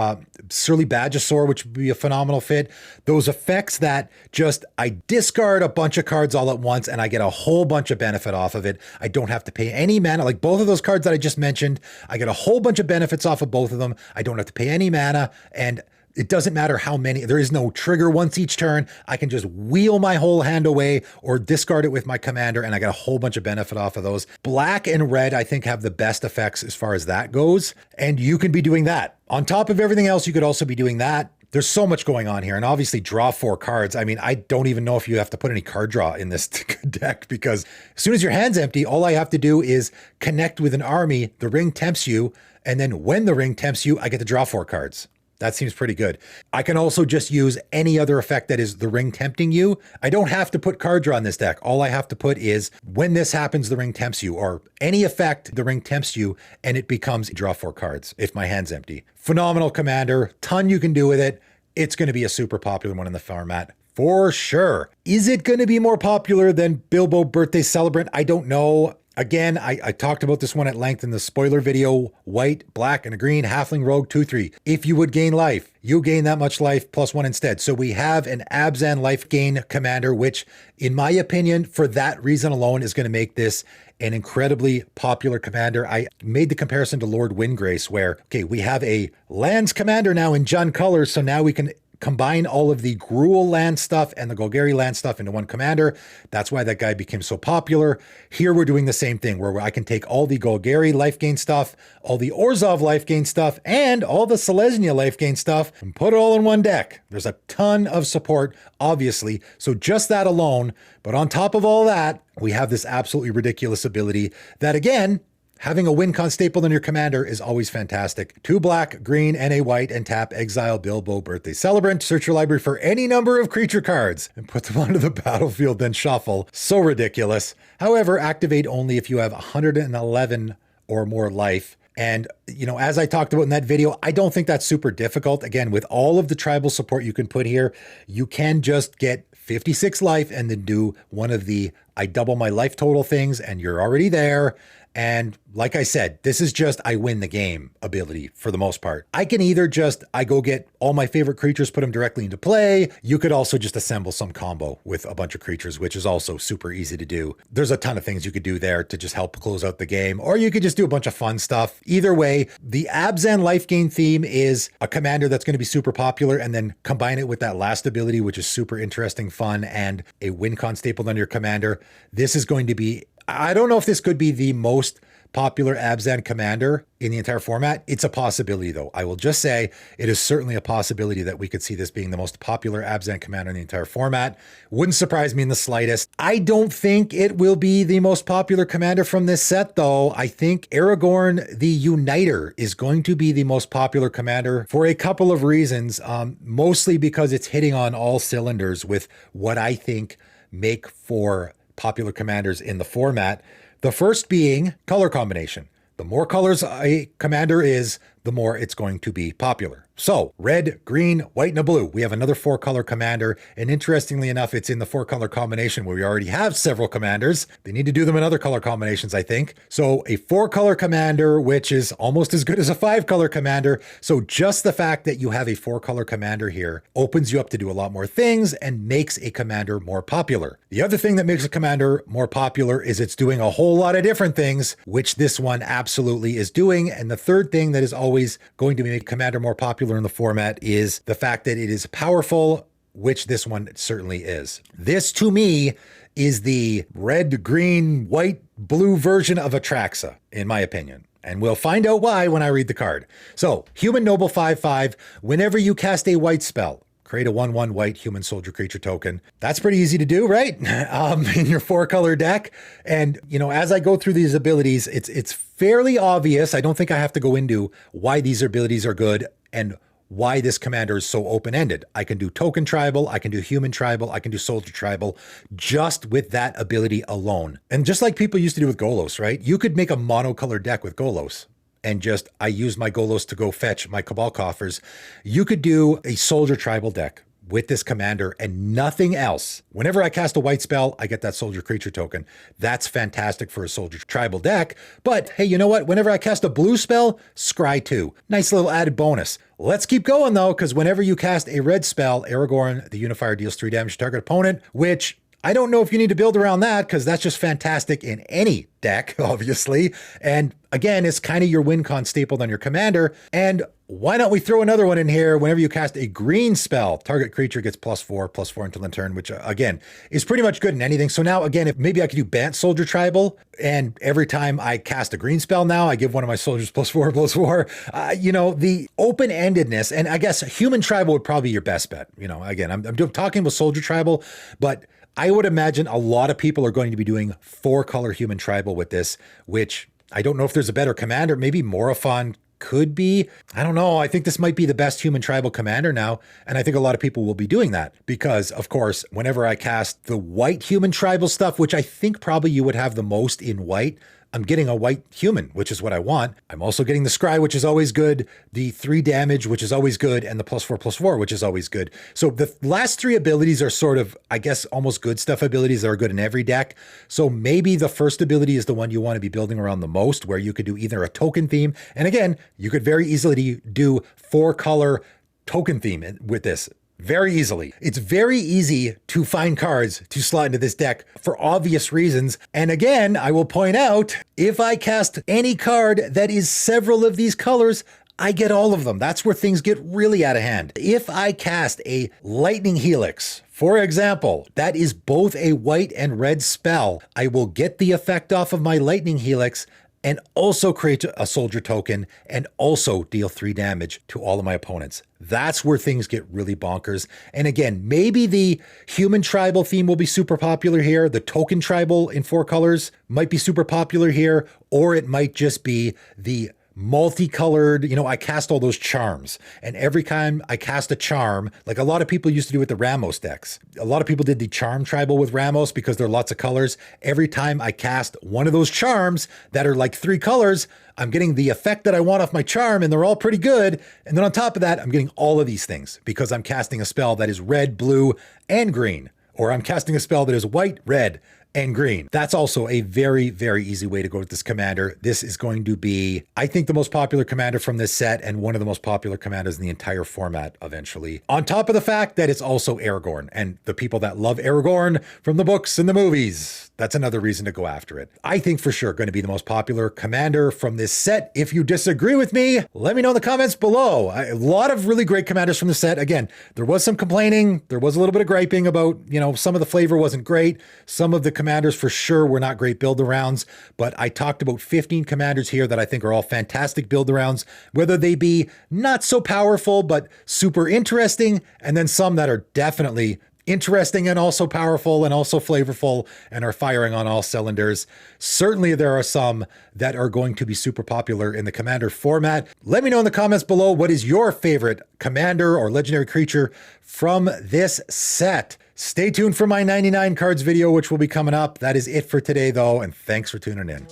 Surly Badgesaur, which would be a phenomenal fit. Those effects that just, I discard a bunch of cards all at once and I get a whole bunch of benefit off of it. I don't have to pay any mana. Like both of those cards that I just mentioned, I get a whole bunch of benefits off of both of them. I don't have to pay any mana, and it doesn't matter how many, there is no trigger once each turn. I can just wheel my whole hand away or discard it with my commander, and I get a whole bunch of benefit off of those. Black and red, I think, have the best effects as far as that goes. And you can be doing that. On top of everything else, you could also be doing that. There's so much going on here, and obviously draw 4 cards. I mean, I don't even know if you have to put any card draw in this deck, because as soon as your hand's empty, all I have to do is connect with an army, the ring tempts you, and then when the ring tempts you, I get to draw 4 cards. That seems pretty good. I can also just use any other effect that is the ring tempting you. I don't have to put card draw in this deck. All I have to put is when this happens, the ring tempts you, or any effect, the ring tempts you, and it becomes draw 4 cards if my hand's empty. Phenomenal commander, ton you can do with it. It's going to be a super popular one in the format for sure. Is it going to be more popular than Bilbo Birthday Celebrant? I don't know. Again, I talked about this one at length in the spoiler video. White, black, and a green, halfling, rogue, 2/3. If you would gain life, you gain that much life plus 1 instead. So we have an Abzan life gain commander, which in my opinion, for that reason alone, is going to make this an incredibly popular commander. I made the comparison to Lord Windgrace where, okay, we have a lands commander now in Jund colors. So now we can combine all of the Gruul land stuff and the Golgari land stuff into one commander. That's why that guy became so popular. Here we're doing the same thing where I can take all the Golgari life gain stuff, all the Orzhov life gain stuff, and all the Selesnya life gain stuff and put it all in one deck. There's a ton of support, obviously. So just that alone, but on top of all that, we have this absolutely ridiculous ability that, again, having a win con stapled in your commander is always fantastic. 2 black, green, and a white, and tap exile Bilbo Birthday Celebrant. Search your library for any number of creature cards and put them onto the battlefield, then shuffle. So ridiculous. However, activate only if you have 111 or more life. And, you know, as I talked about in that video, I don't think that's super difficult. Again, with all of the tribal support you can put here, you can just get 56 life and then do one of the I double my life total things and you're already there. And like I said, this is just I win the game ability for the most part. I can either just, I go get all my favorite creatures, put them directly into play. You could also just assemble some combo with a bunch of creatures, which is also super easy to do. There's a ton of things you could do there to just help close out the game, or you could just do a bunch of fun stuff. Either way, the Abzan life gain theme is a commander that's going to be super popular, and then combine it with that last ability, which is super interesting, fun, and a win con stapled on your commander. This is going to be, I don't know if this could be the most popular Abzan commander in the entire format. It's a possibility though. I will just say it is certainly a possibility that we could see this being the most popular Abzan commander in the entire format. Wouldn't surprise me in the slightest. I don't think it will be the most popular commander from this set though. I think Aragorn the Uniter is going to be the most popular commander for a couple of reasons. Mostly because it's hitting on all cylinders with what I think make for popular commanders in the format. The first being color combination. The more colors a commander is, the more it's going to be popular. So red, green, white, and a blue. We have another 4-color commander. And interestingly enough, it's in the 4-color combination where we already have several commanders. They need to do them in other color combinations, I think. So a 4-color commander, which is almost as good as a 5-color commander. So just the fact that you have a 4-color commander here opens you up to do a lot more things and makes a commander more popular. The other thing that makes a commander more popular is it's doing a whole lot of different things, which this one absolutely is doing. And the third thing that is always going to make commander more popular in the format is the fact that it is powerful, which this one certainly is. This to me is the red, green, white, blue version of Atraxa, in my opinion. And we'll find out why when I read the card. So, Human Noble 5/5, whenever you cast a white spell, create a 1/1 white human soldier creature token. That's pretty easy to do, right? In your 4-color deck. And, you know, as I go through these abilities, it's fairly obvious. I don't think I have to go into why these abilities are good and why this commander is so open-ended. I can do token tribal, I can do human tribal, I can do soldier tribal, just with that ability alone. And just like people used to do with Golos, right? You could make a monocolor deck with Golos. And just, I use my Golos to go fetch my Cabal coffers. You could do a soldier tribal deck with this commander and nothing else. Whenever I cast a white spell, I get that soldier creature token. That's fantastic for a soldier tribal deck. But hey, you know what? Whenever I cast a blue spell, scry 2. Nice little added bonus. Let's keep going though, because whenever you cast a red spell, Aragorn, the Unifier, deals 3 damage to target opponent, which I don't know if you need to build around that because that's just fantastic in any deck, obviously. And again, it's kind of your win con stapled on your commander. And why don't we throw another one in here? Whenever you cast a green spell, target creature gets +4/+4 until end turn, which again is pretty much good in anything. So now again, if maybe I could do Bant Soldier Tribal, and every time I cast a green spell now, I give one of my soldiers +4/+4. You know, the open-endedness, and I guess human tribal would probably be your best bet. You know, again, I'm talking with soldier tribal, but I would imagine a lot of people are going to be doing 4-color human tribal with this, which I don't know if there's a better commander. Maybe Morophon could be. I don't know. I think this might be the best human tribal commander now. And I think a lot of people will be doing that because, of course, whenever I cast the white human tribal stuff, which I think probably you would have the most in white, I'm getting a white human, which is what I want. I'm also getting the scry, which is always good, the 3 damage, which is always good, and the +4/+4, which is always good. So the last 3 abilities are sort of, I guess, almost good stuff abilities that are good in every deck. So maybe the first ability is the one you want to be building around the most, where you could do either a token theme, and again, you could very easily do 4-color token theme with this. Very easily. It's very easy to find cards to slot into this deck for obvious reasons. And again, I will point out, if I cast any card that is several of these colors, I get all of them. That's where things get really out of hand. If I cast a Lightning Helix, for example, that is both a white and red spell, I will get the effect off of my Lightning Helix and also create a soldier token and also deal 3 damage to all of my opponents. That's where things get really bonkers. And again, maybe the human tribal theme will be super popular here. The token tribal in 4 colors might be super popular here, or it might just be the multicolored, I cast all those charms. And every time I cast a charm, like a lot of people used to do with the Ramos decks, a lot of people did the charm tribal with Ramos because there are lots of colors. Every time I cast one of those charms that are like 3 colors, I'm getting the effect that I want off my charm, and they're all pretty good. And then on top of that, I'm getting all of these things because I'm casting a spell that is red, blue, and green. Or I'm casting a spell that is white, red, and green. That's also a very, very easy way to go with this commander. This is going to be, I think, the most popular commander from this set and one of the most popular commanders in the entire format eventually. On top of the fact that it's also Aragorn, and the people that love Aragorn from the books and the movies, that's another reason to go after it. I think for sure going to be the most popular commander from this set. If you disagree with me, let me know in the comments below. A lot of really great commanders from the set. Again, there was some complaining. There was a little bit of griping about, some of the flavor wasn't great. Some of the commanders for sure were not great build-arounds, but I talked about 15 commanders here that I think are all fantastic build-arounds, whether they be not so powerful, but super interesting, and then some that are definitely interesting and also powerful and also flavorful and are firing on all cylinders. Certainly there are some that are going to be super popular in the commander format. Let me know in the comments below, what is your favorite commander or legendary creature from this set? Stay tuned for my 99 cards video, which will be coming up. That is it for today though, and thanks for tuning in.